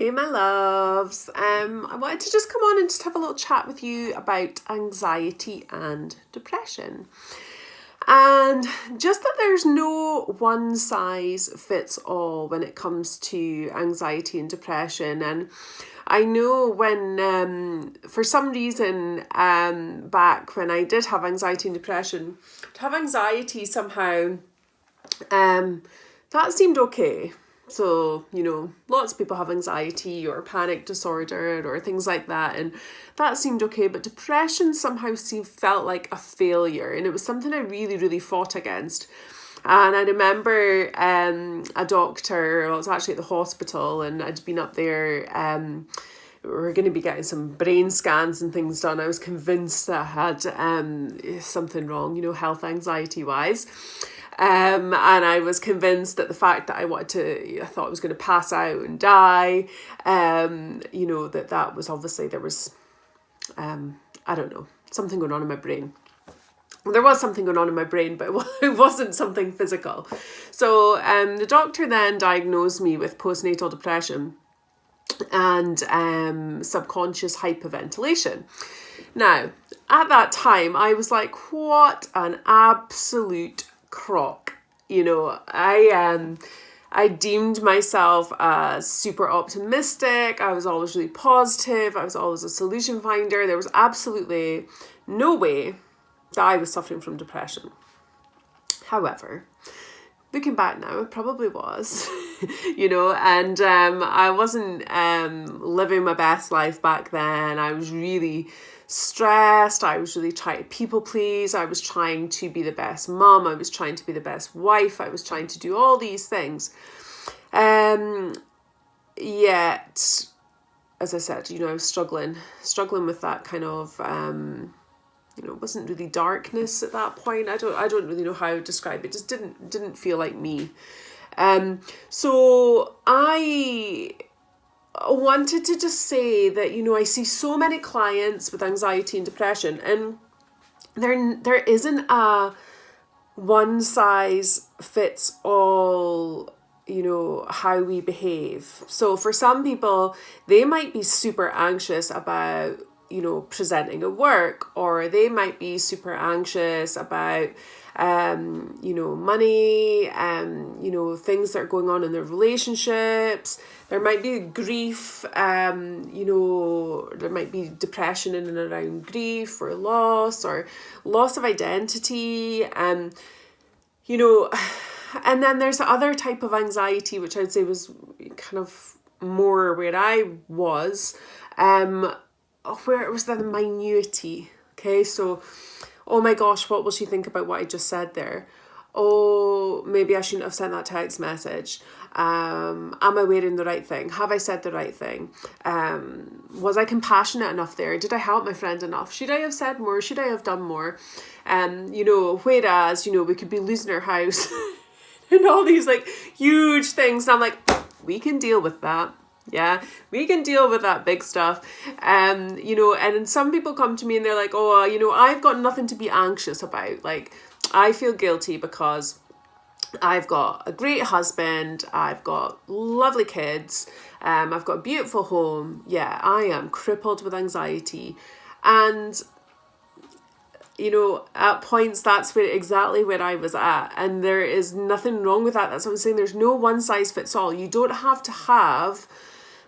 Hey my loves, I wanted to just come on and just have a little chat with you about anxiety and depression. And just that there's no one size fits all when it comes to anxiety and depression. And I know when, for some reason, back when I did have anxiety and depression, to have anxiety somehow, that seemed okay. So, lots of people have anxiety or panic disorder or things like that. And that seemed okay. But depression somehow felt like a failure. And it was something I really, really fought against. And I remember a doctor, I was actually at the hospital and I'd been up there. We were going to be getting some brain scans and things done. I was convinced that I had something wrong, health anxiety wise. And I was convinced that the fact that I thought I was going to pass out and die, that was obviously, there was, I don't know, something going on in my brain. There was something going on in my brain, but it wasn't something physical. So the doctor then diagnosed me with postnatal depression and subconscious hyperventilation. Now, at that time, I was like, what an absolute crock. I deemed myself as super optimistic. I was always really positive. I was always a solution finder. There was absolutely no way that I was suffering from depression. However, looking back now, it probably was, and I wasn't living my best life back then. I was really stressed. I was really trying to people please. I was trying to be the best mom. I was trying to be the best wife. I was trying to do all these things. Yet, as I said, I was struggling with that kind of, it wasn't really darkness at that point. I don't really know how to describe it. It just didn't feel like me. So I wanted to just say that, I see so many clients with anxiety and depression, and there isn't a one size fits all, how we behave. So for some people, they might be super anxious about, presenting at work, or they might be super anxious about, money, things that are going on in their relationships. There might be grief, there might be depression in and around grief or loss of identity, and then there's the other type of anxiety, which I'd say was kind of more where I was, where it was the minuity. Okay, so, oh my gosh, what will she think about what I just said there? Oh, maybe I shouldn't have sent that text message. Am I wearing the right thing? Have I said the right thing? Was I compassionate enough there? Did I help my friend enough? Should I have said more? Should I have done more? Whereas, we could be losing our house and all these like huge things. And I'm like, we can deal with that. Yeah, we can deal with that big stuff. And some people come to me and they're like, oh, I've got nothing to be anxious about. Like, I feel guilty because I've got a great husband, I've got lovely kids, I've got a beautiful home. Yeah, I am crippled with anxiety. And, at points, that's exactly where I was at. And there is nothing wrong with that. That's what I'm saying. There's no one size fits all. You don't have to have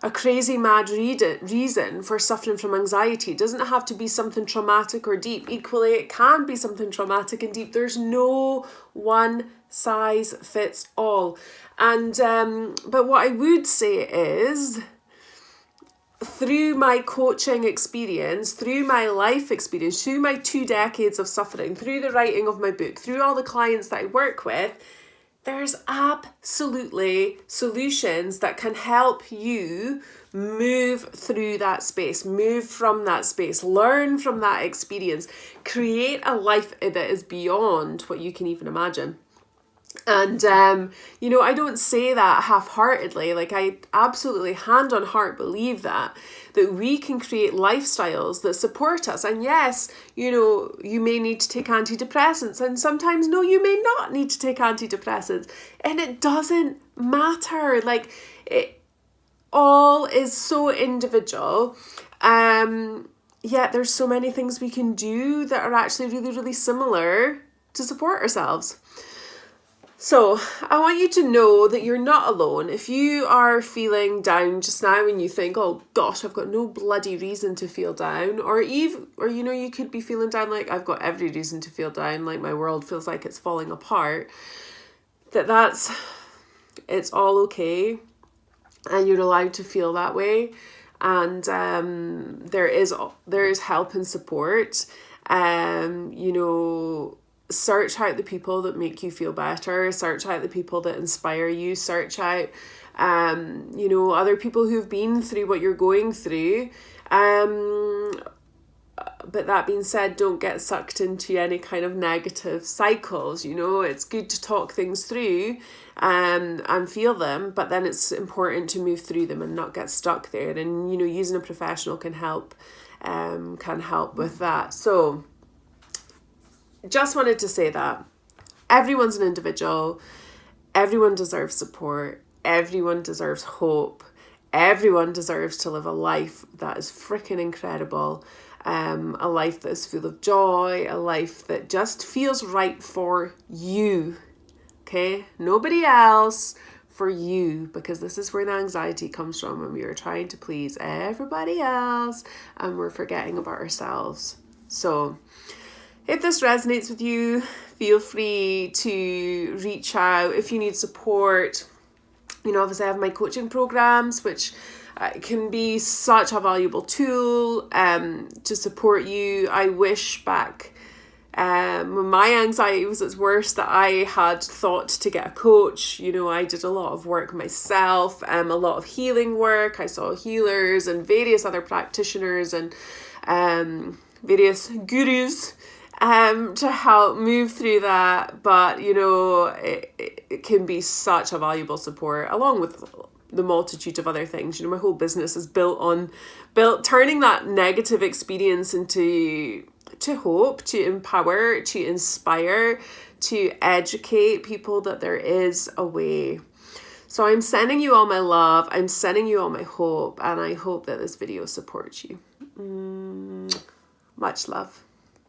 a crazy mad reason for suffering from anxiety. It doesn't have to be something traumatic or deep. Equally, it can be something traumatic and deep. There's no one size fits all. And but what I would say is, through my coaching experience, through my life experience, through my 2 decades of suffering, through the writing of my book, through all the clients that I work with, there's absolutely solutions that can help you move through that space, move from that space, learn from that experience, create a life that is beyond what you can even imagine. And, I don't say that half-heartedly. Like, I absolutely hand on heart believe that we can create lifestyles that support us. And yes, you may need to take antidepressants, and sometimes, no, you may not need to take antidepressants. And it doesn't matter. Like, all is so individual. Yet there's so many things we can do that are actually really, really similar to support ourselves. So I want you to know that you're not alone. If you are feeling down just now and you think, oh gosh, I've got no bloody reason to feel down, or you could be feeling down like I've got every reason to feel down, like my world feels like it's falling apart, it's all okay, and you're allowed to feel that way. And there is help and support. Search out the people that make you feel better. Search out the people that inspire you. Search out, other people who've been through what you're going through. But that being said, don't get sucked into any kind of negative cycles. It's good to talk things through and feel them, but then it's important to move through them and not get stuck there. And, using a professional can help with that. So just wanted to say that everyone's an individual. Everyone deserves support. Everyone deserves hope. Everyone deserves to live a life that is freaking incredible. A life that is full of joy. A life that just feels right for you. Okay? Nobody else, for you. Because this is where the anxiety comes from, when we are trying to please everybody else and we're forgetting about ourselves. So if this resonates with you, feel free to reach out if you need support. Obviously I have my coaching programs, which can be such a valuable tool to support you. I wish back when my anxiety was its worst that I had thought to get a coach. I did a lot of work myself, a lot of healing work. I saw healers and various other practitioners and various gurus to help move through that. But, it can be such a valuable support, along with the multitude of other things. My whole business is built turning that negative experience to hope, to empower, to inspire, to educate people that there is a way. So I'm sending you all my love. I'm sending you all my hope. And I hope that this video supports you. Much love.